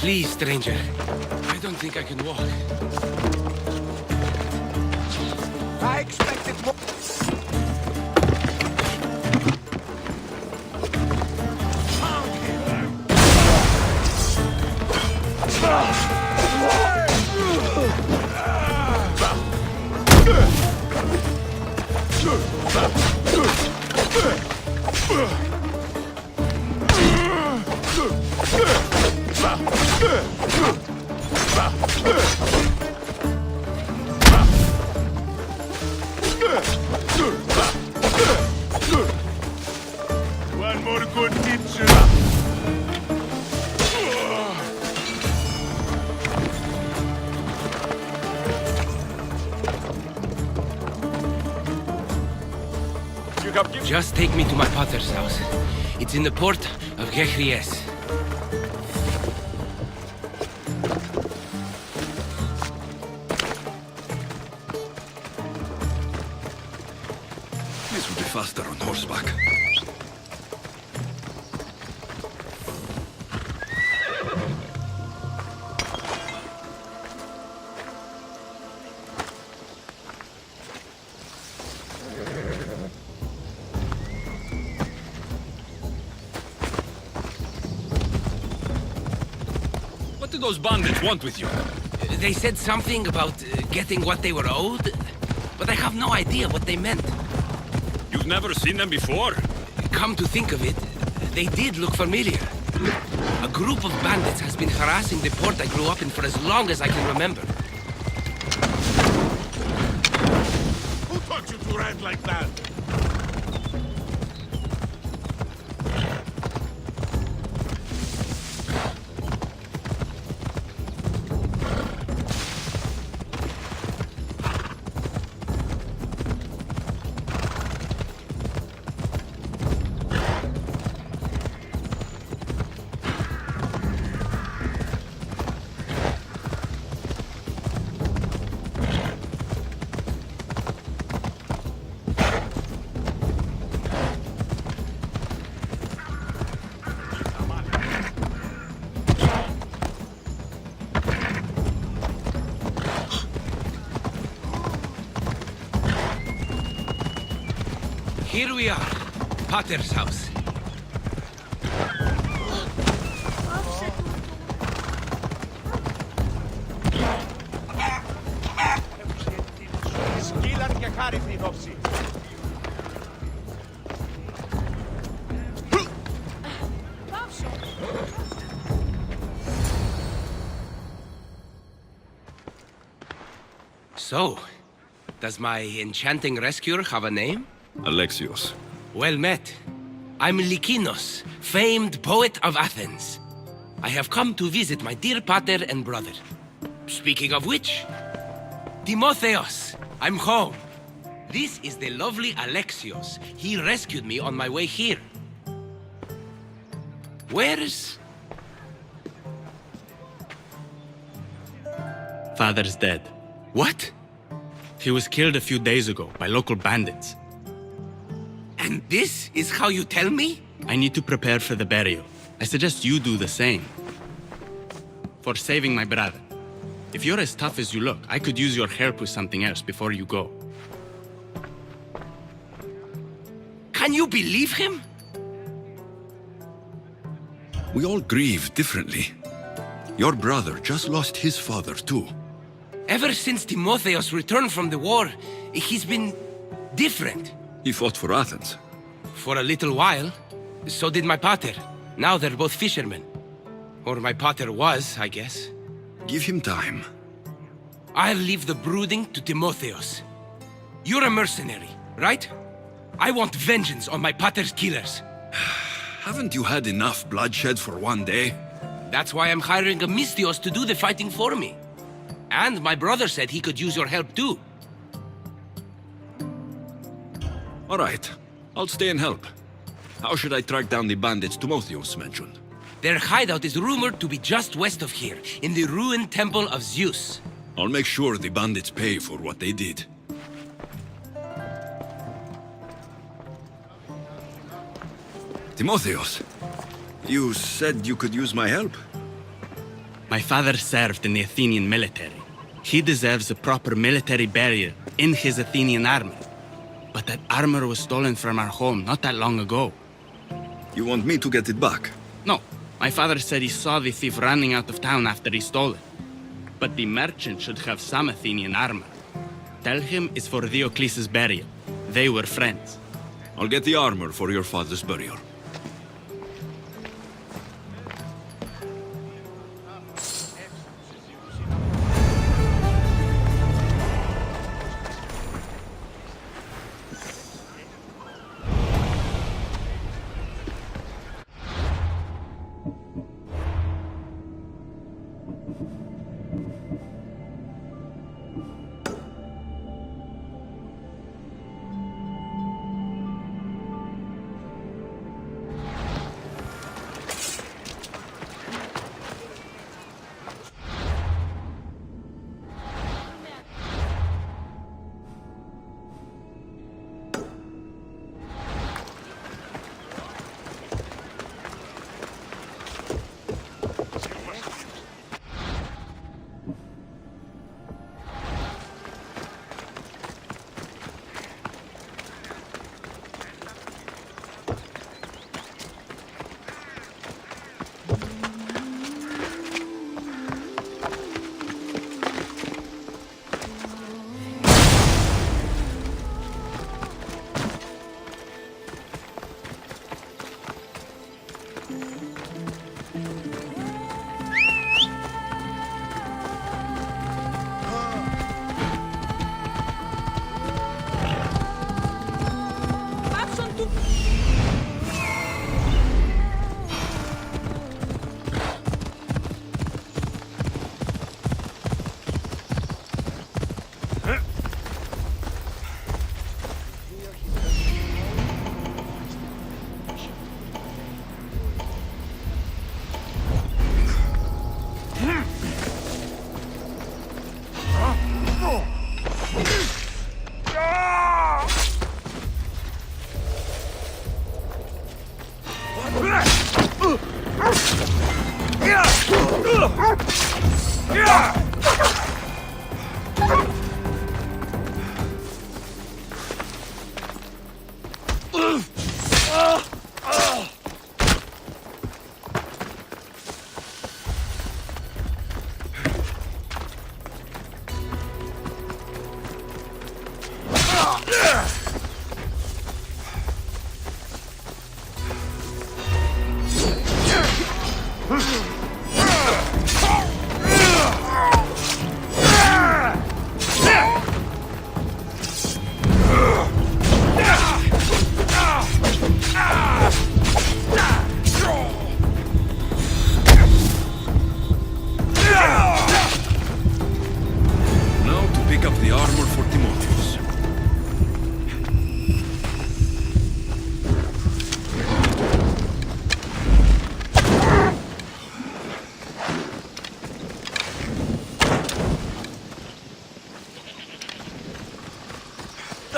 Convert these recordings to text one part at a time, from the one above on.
Please, stranger. I don't think I can walk. I expected more. One more good teacher. Just take me to my potter's house. It's in the port of Gechries. This will be faster on horseback. What do those bandits want with you? They said something about getting what they were owed, but I have no idea what they meant. You've never seen them before? Come to think of it, they did look familiar. A group of bandits has been harassing the port I grew up in for as long as I can remember. Who taught you to rant like that? Here we are, Potter's house. Σκύλαν και χάρη την όψη. So, does my enchanting rescuer have a name? Alexios. Well met. I'm Lykinos, famed poet of Athens. I have come to visit my dear pater and brother. Speaking of which, Timotheos, I'm home. This is the lovely Alexios. He rescued me on my way here. Where's... Father's dead. What? He was killed a few days ago by local bandits. And this is how you tell me? I need to prepare for the burial. I suggest you do the same. For saving my brother. If you're as tough as you look, I could use your help with something else before you go. Can you believe him? We all grieve differently. Your brother just lost his father too. Ever since Timotheos returned from the war, he's been different. He fought for Athens. For a little while. So did my pater. Now they're both fishermen. Or my pater was, I guess. Give him time. I'll leave the brooding to Timotheos. You're a mercenary, right? I want vengeance on my pater's killers. Haven't you had enough bloodshed for one day? That's why I'm hiring a Misthios to do the fighting for me. And my brother said he could use your help too. All right. I'll stay and help. How should I track down the bandits Timotheos mentioned? Their hideout is rumored to be just west of here, in the ruined temple of Zeus. I'll make sure the bandits pay for what they did. Timotheos, you said you could use my help? My father served in the Athenian military. He deserves a proper military burial in his Athenian armor. But that armor was stolen from our home not that long ago. You want me to get it back? No, my father said he saw the thief running out of town after he stole it. But the merchant should have some Athenian armor. Tell him it's for Diocles' burial. They were friends. I'll get the armor for your father's burial.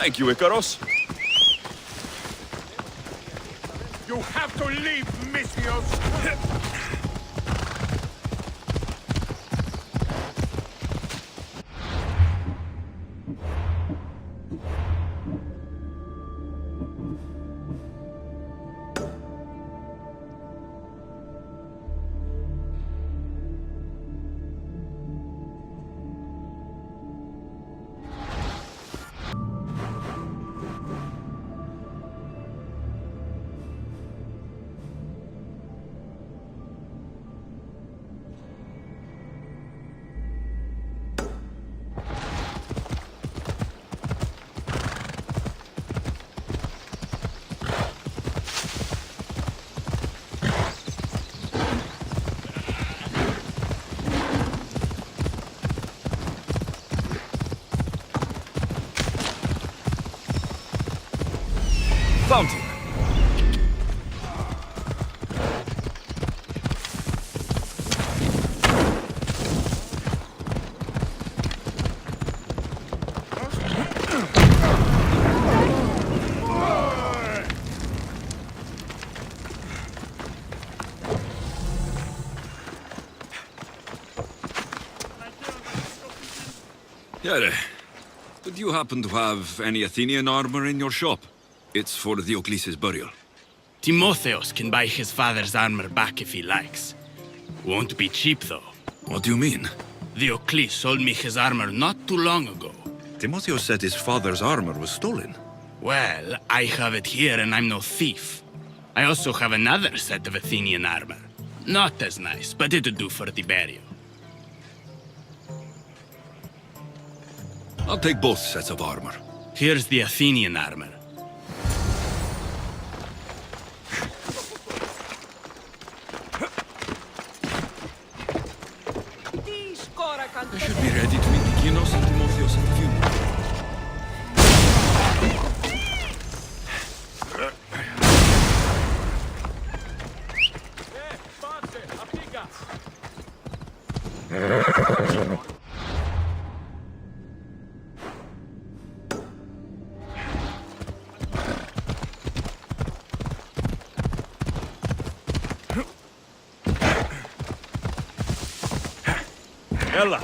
Thank you, Icaros. You have to leave, Misios! Fountain. Yere, would you happen to have any Athenian armor in your shop? It's for Diocles' burial. Timotheos can buy his father's armor back if he likes. Won't be cheap, though. What do you mean? Diocles sold me his armor not too long ago. Timotheos said his father's armor was stolen. Well, I have it here and I'm no thief. I also have another set of Athenian armor. Not as nice, but it'll do for the burial. I'll take both sets of armor. Here's the Athenian armor. I should be ready to meet Lykinos and Timotheos at the funeral. Ella.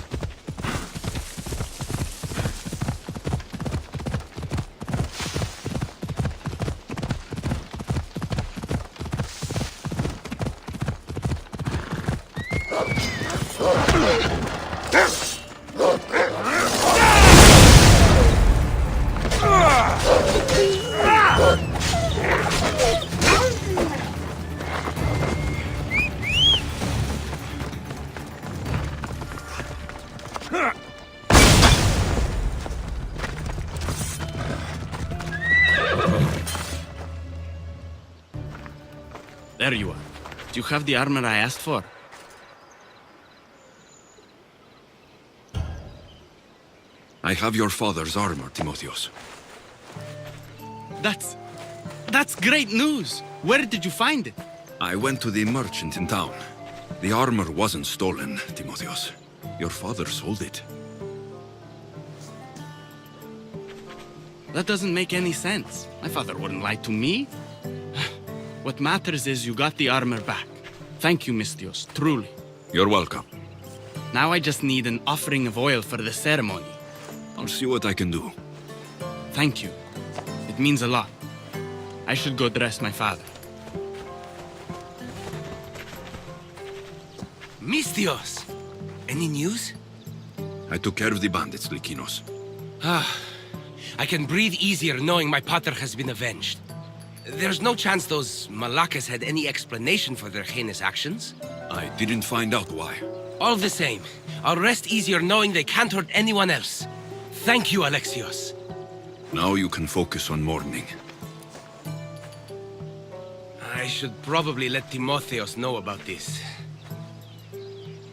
There you are. Do you have the armor I asked for? I have your father's armor, Timotheos. That's great news! Where did you find it? I went to the merchant in town. The armor wasn't stolen, Timotheos. Your father sold it. That doesn't make any sense. My father wouldn't lie to me. What matters is you got the armor back. Thank you, Misthios, truly. You're welcome. Now I just need an offering of oil for the ceremony. I'll see what I can do. Thank you. It means a lot. I should go dress my father. Misthios! Any news? I took care of the bandits, Lykinos. I can breathe easier knowing my pater has been avenged. There's no chance those Malakas had any explanation for their heinous actions? I didn't find out why. All the same, I'll rest easier knowing they can't hurt anyone else. Thank you, Alexios. Now you can focus on mourning. I should probably let Timotheos know about this.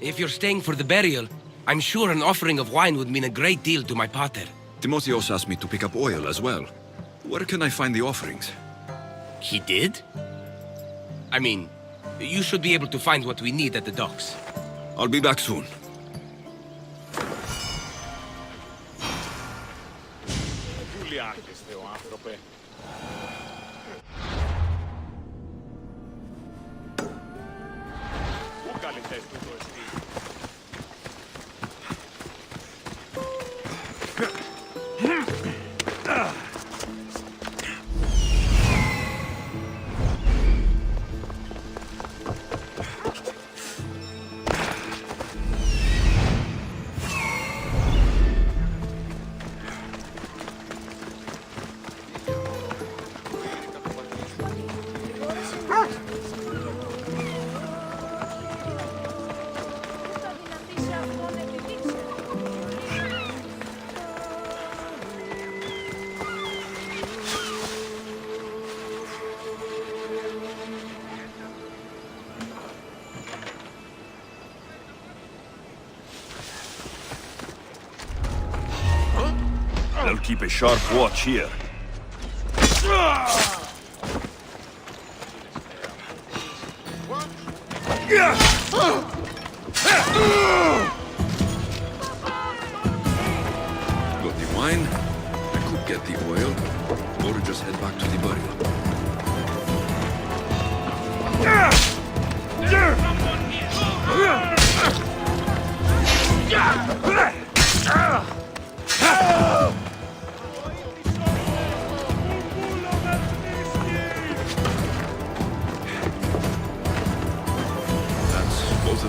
If you're staying for the burial, I'm sure an offering of wine would mean a great deal to my pater. Timotheos asked me to pick up oil as well. Where can I find the offerings? He did? I mean, you should be able to find what we need at the docks. I'll be back soon. They'll keep a sharp watch here. Got the wine? I could get the oil, or just head back to the burial.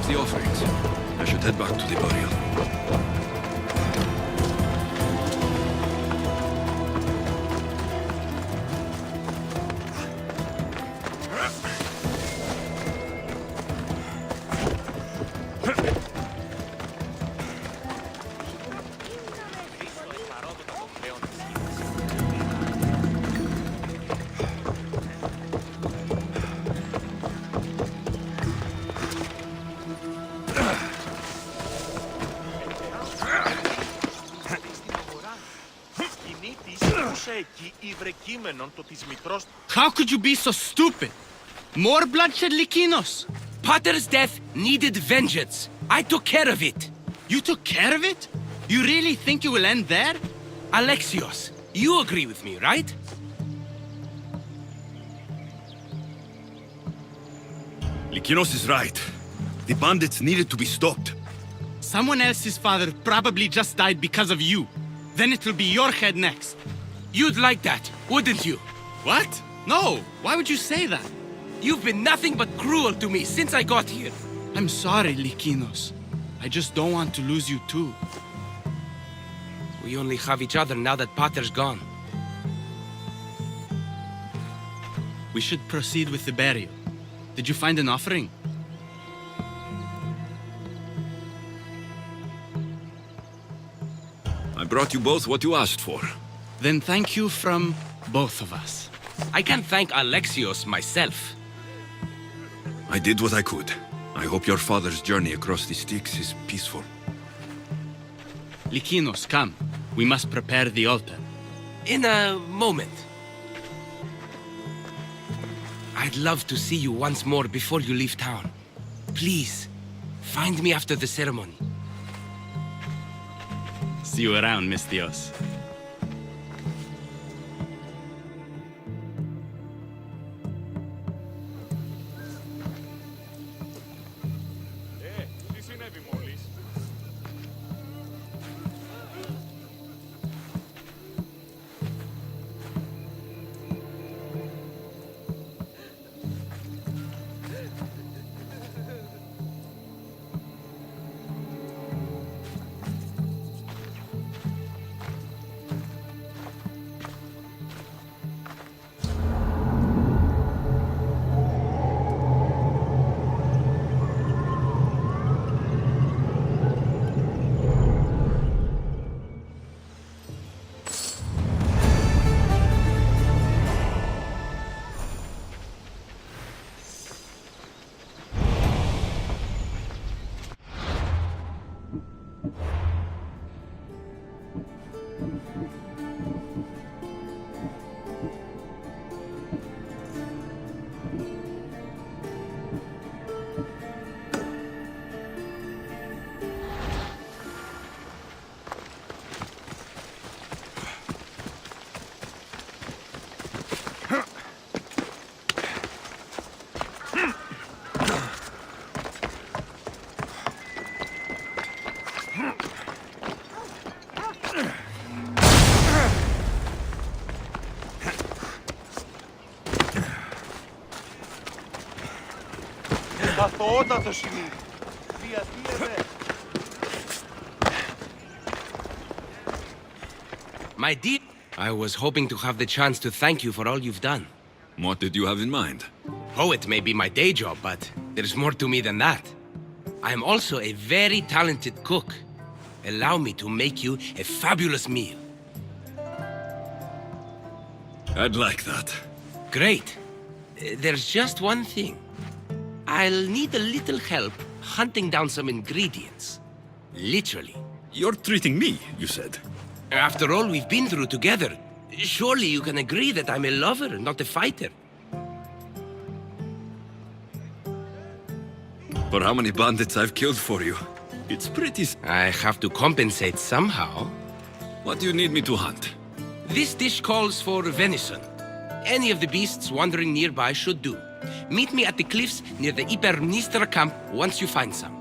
the offerings. I should head back to the burial. How could you be so stupid? More bloodshed, Lykinos? Pater's death needed vengeance. I took care of it. You took care of it? You really think you will end there? Alexios, you agree with me, right? Lykinos is right. The bandits needed to be stopped. Someone else's father probably just died because of you. Then it will be your head next. You'd like that, wouldn't you? What? No, why would you say that? You've been nothing but cruel to me since I got here. I'm sorry, Lykinos. I just don't want to lose you too. We only have each other now that Pater's gone. We should proceed with the burial. Did you find an offering? I brought you both what you asked for. Then thank you from both of us. I can't thank Alexios myself. I did what I could. I hope your father's journey across the Styx is peaceful. Lykinos, come. We must prepare the altar. In a moment. I'd love to see you once more before you leave town. Please, find me after the ceremony. See you around, Mistios. Αθωότατος είναι. Διατίευε. My dear, I was hoping to have the chance to thank you for all you've done. What did you have in mind? Poet may be my day job, but there's more to me than that. I am also a very talented cook. Allow me to make you a fabulous meal. I'd like that. Great. There's just one thing. I'll need a little help hunting down some ingredients. Literally. You're treating me, you said. After all we've been through together, surely you can agree that I'm a lover, not a fighter. For how many bandits I've killed for you, it's pretty... I have to compensate somehow. What do you need me to hunt? This dish calls for venison. Any of the beasts wandering nearby should do. Meet me at the cliffs near the Ipermnistra camp once you find some.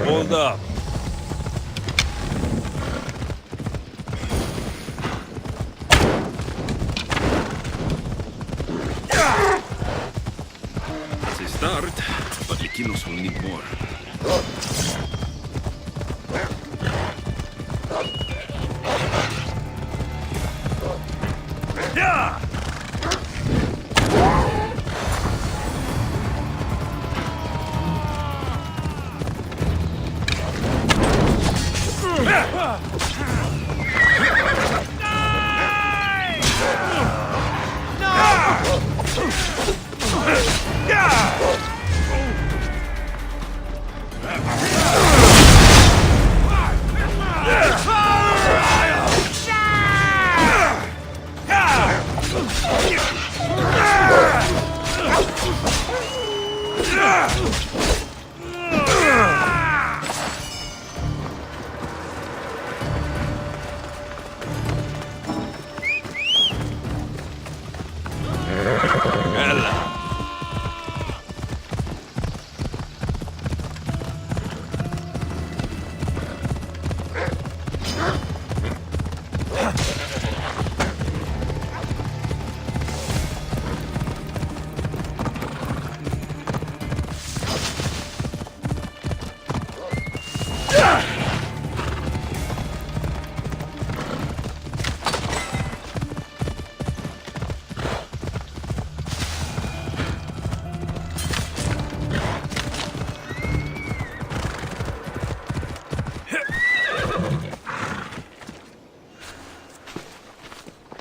Hold up. It's a start, but Likinos will need more.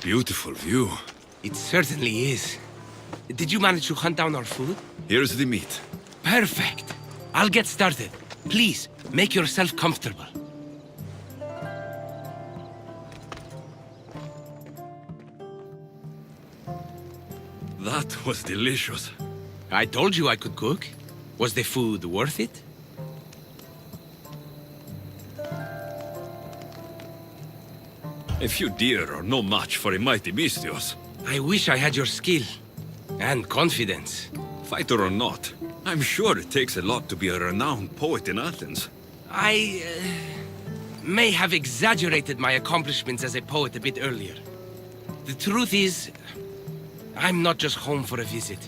Beautiful view. It certainly is. Did you manage to hunt down our food? Here's the meat. Perfect. I'll get started. Please, make yourself comfortable. That was delicious. I told you I could cook. Was the food worth it? A few deer are no match for a mighty bestios. I wish I had your skill. And confidence. Fighter or not, I'm sure it takes a lot to be a renowned poet in Athens. I may have exaggerated my accomplishments as a poet a bit earlier. The truth is, I'm not just home for a visit.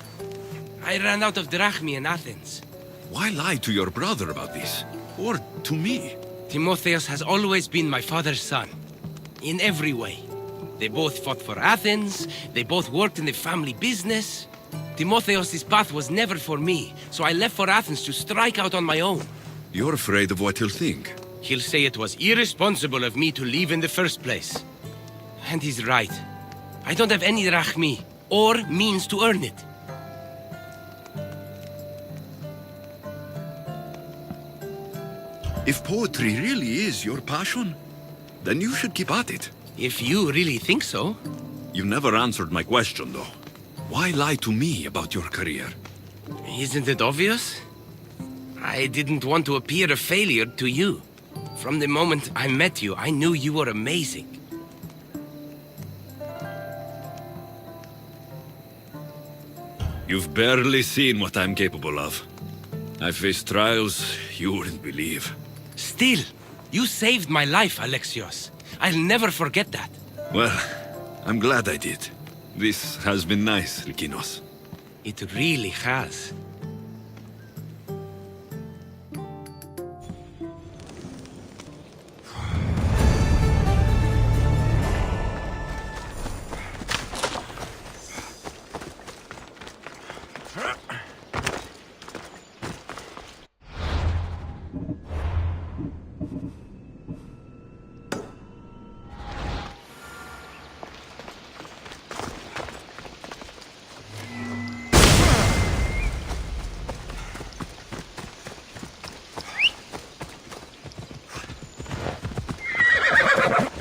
I ran out of drachmi in Athens. Why lie to your brother about this? Or to me? Timotheus has always been my father's son. In every way. They both fought for Athens, they both worked in the family business. Timotheus' path was never for me, so I left for Athens to strike out on my own. You're afraid of what he'll think. He'll say it was irresponsible of me to leave in the first place. And he's right. I don't have any drachmi, or means to earn it. If poetry really is your passion, then you should keep at it. If you really think so. You never answered my question, though. Why lie to me about your career? Isn't it obvious? I didn't want to appear a failure to you. From the moment I met you, I knew you were amazing. You've barely seen what I'm capable of. I faced trials you wouldn't believe. Still, you saved my life, Alexios. I'll never forget that. Well, I'm glad I did. This has been nice, Likinos. It really has.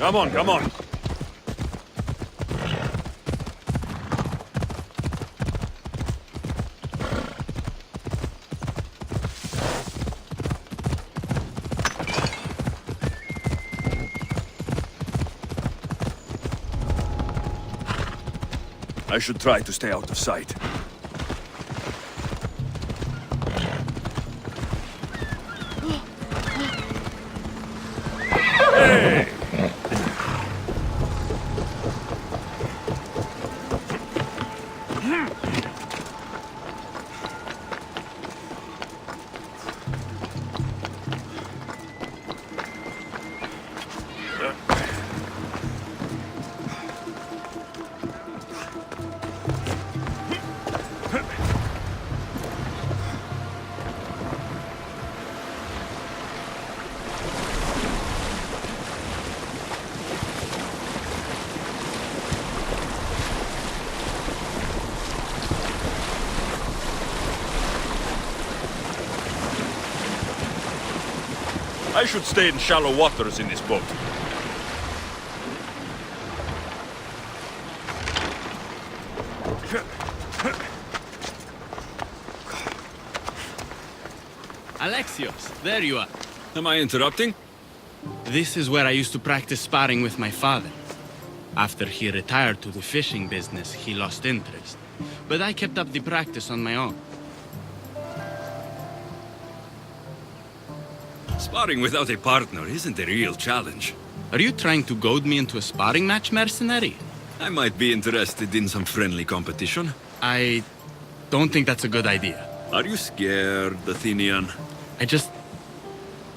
Come on, come on. I should try to stay out of sight. Hey! I should stay in shallow waters in this boat. Alexios, there you are. Am I interrupting? This is where I used to practice sparring with my father. After he retired to the fishing business, he lost interest. But I kept up the practice on my own. Sparring without a partner isn't a real challenge. Are you trying to goad me into a sparring match, mercenary? I might be interested in some friendly competition. I don't think that's a good idea. Are you scared, Athenian?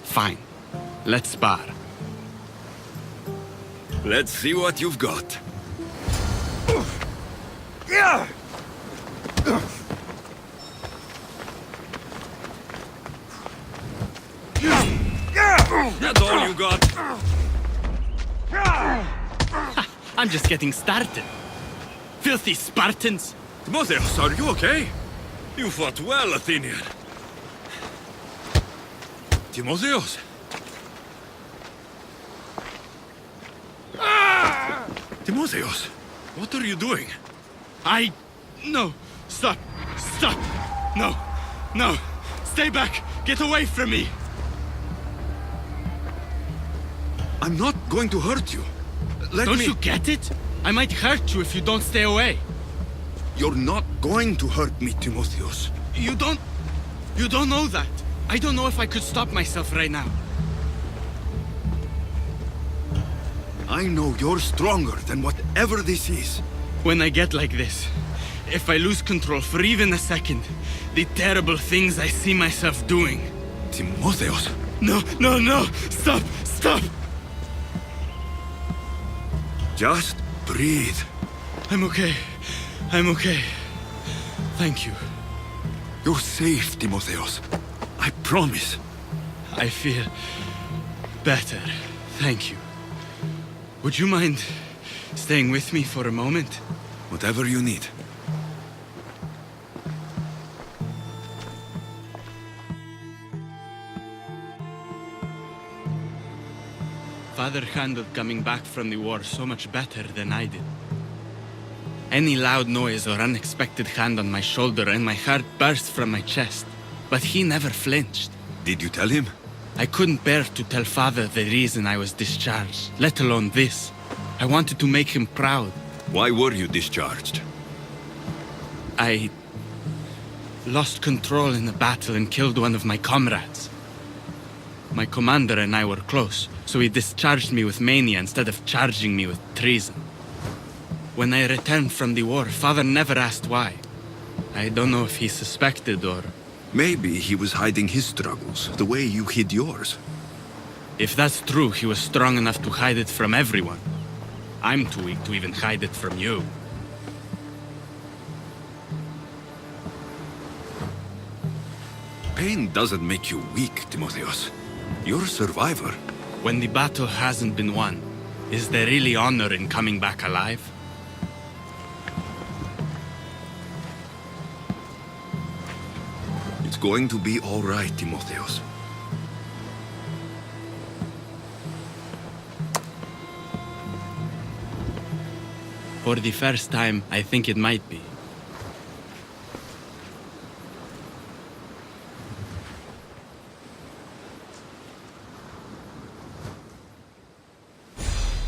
Fine. Let's spar. Let's see what you've got. That's all you got? I'm just getting started. Filthy Spartans! Timotheus, are you okay? You fought well, Athenian. Timotheus? Timotheus, what are you doing? No! Stop! Stop! No! No! Stay back! Get away from me! I'm not going to hurt you. Don't you get it? I might hurt you if you don't stay away. You're not going to hurt me, Timotheus. You don't know that. I don't know if I could stop myself right now. I know you're stronger than whatever this is. When I get like this, if I lose control for even a second, the terrible things I see myself doing. Timotheus. No, no, no! Stop! Stop! Just breathe. I'm okay. I'm okay. Thank you. You're safe, Timotheus. I promise. I feel better. Thank you. Would you mind staying with me for a moment? Whatever you need. Father handled coming back from the war so much better than I did. Any loud noise or unexpected hand on my shoulder and my heart burst from my chest. But he never flinched. Did you tell him? I couldn't bear to tell Father the reason I was discharged, let alone this. I wanted to make him proud. Why were you discharged? I lost control in the battle and killed one of my comrades. My commander and I were close, so he discharged me with mania instead of charging me with treason. When I returned from the war, Father never asked why. I don't know if he suspected or... Maybe he was hiding his struggles, the way you hid yours. If that's true, he was strong enough to hide it from everyone. I'm too weak to even hide it from you. Pain doesn't make you weak, Timotheus. You're a survivor. When the battle hasn't been won, is there really honor in coming back alive? It's going to be all right, Timotheus. For the first time, I think it might be.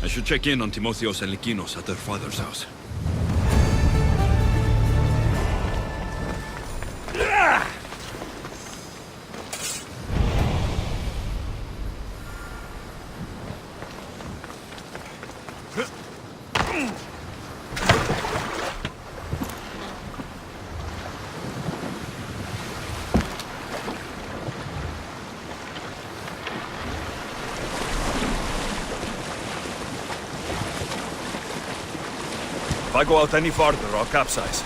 I should check in on Timotheos and Lykinos at their father's house. If I go out any farther, I'll capsize.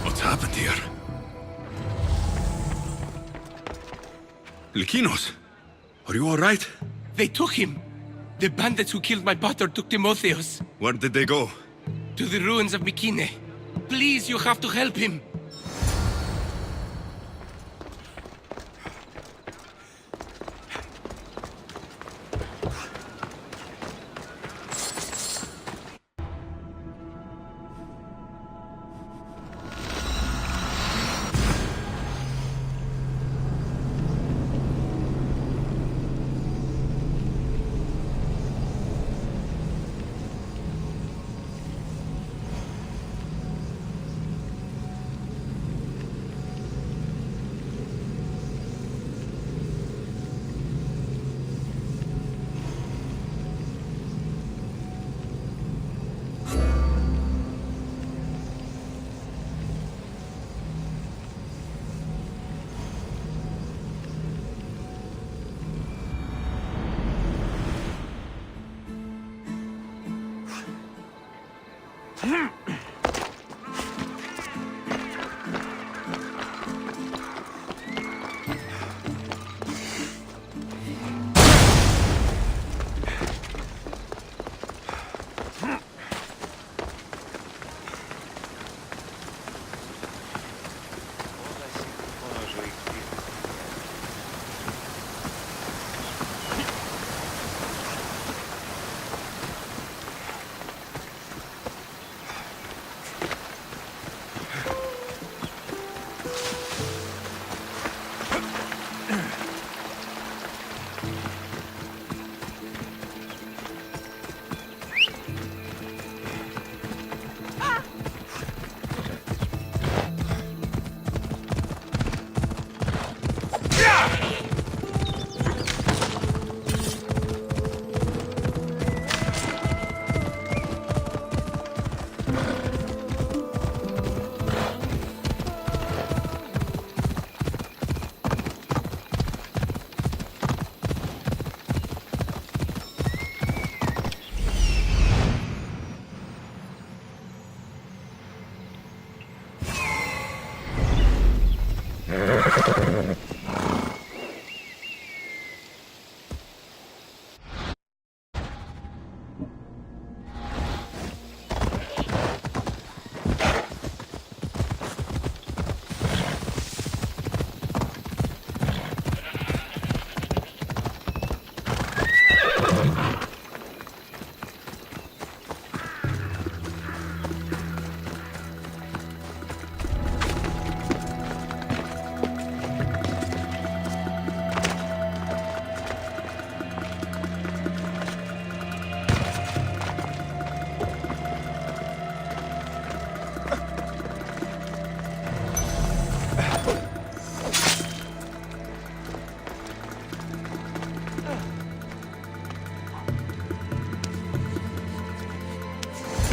What's happened here? Lykinos, are you all right? They took him. The bandits who killed my pater took Timotheos Where did they go? to the ruins of Mykine. Please, you have to help him.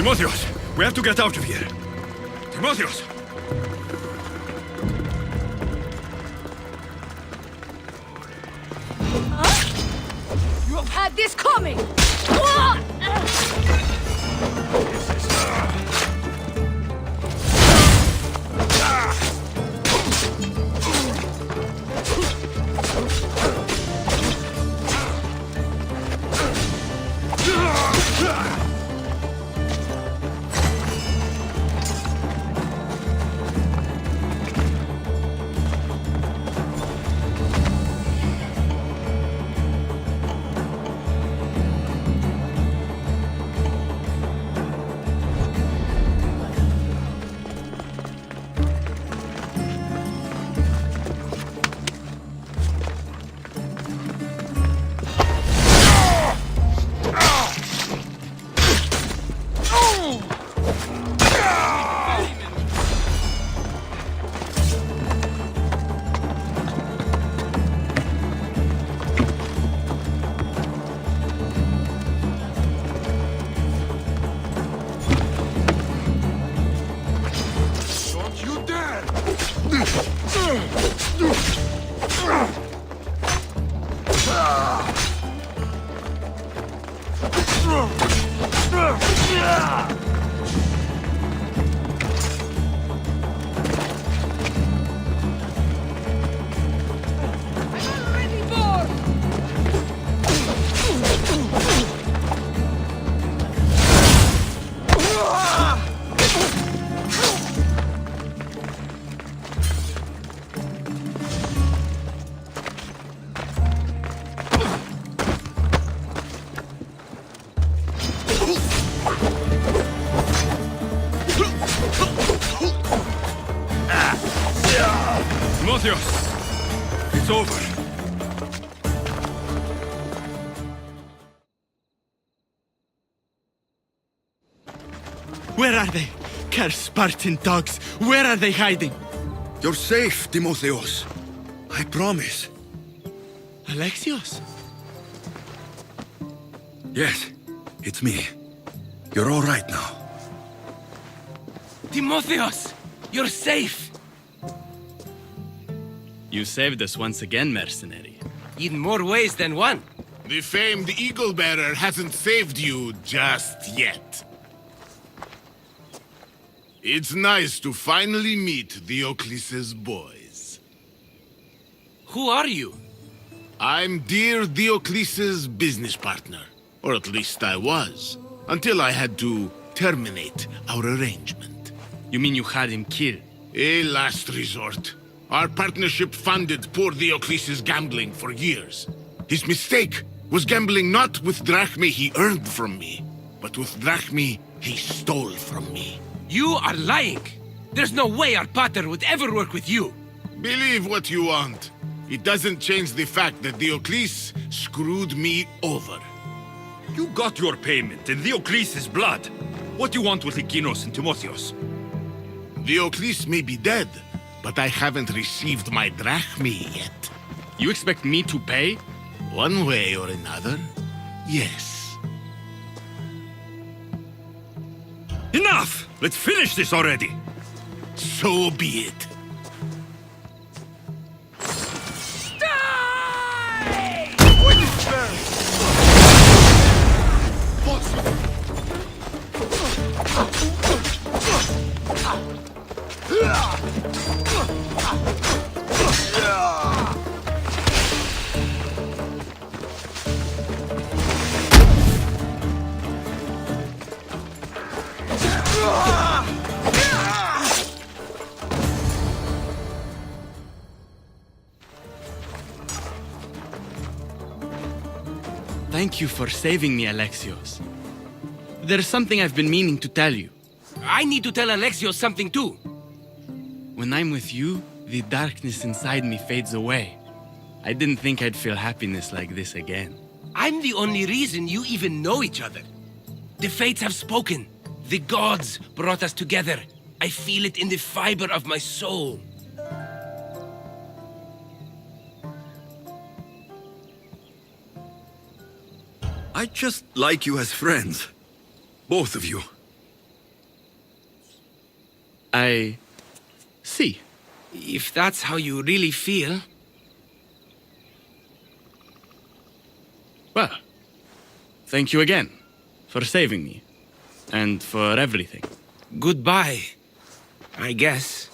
Timotheos, we have to get out of here. Timotheos! You have had this coming! Don't you dare! I'm already bored! Timotheus! It's over. Where are they? Cursed Spartan dogs! Where are they hiding? You're safe, Timotheus. I promise. Alexios? Yes, it's me. You're all right now. Timotheus! You're safe! You saved us once again, mercenary. In more ways than one. The famed Eagle Bearer hasn't saved you just yet. It's nice to finally meet Diocles' boys. Who are you? I'm dear Diocles' business partner. Or at least I was. Until I had to terminate our arrangement. You mean you had him killed? A last resort. Our partnership funded poor Diocles' gambling for years. His mistake was gambling not with drachmae he earned from me, but with drachmae he stole from me. You are lying! There's no way our pater would ever work with you! Believe what you want. It doesn't change the fact that Diocles screwed me over. You got your payment in Diocles' blood. What do you want with Lykinos and Timotheus? Diocles may be dead, but I haven't received my drachmae yet. You expect me to pay? One way or another, yes. Enough! Let's finish this already! So be it. Thank you for saving me, Alexios. There's something I've been meaning to tell you. I need to tell Alexios something too. When I'm with you, the darkness inside me fades away. I didn't think I'd feel happiness like this again. I'm the only reason you even know each other. The fates have spoken. The gods brought us together. I feel it in the fiber of my soul. I just like you as friends. Both of you. I see. If that's how you really feel. Well, thank you again for saving me and for everything. Goodbye, I guess.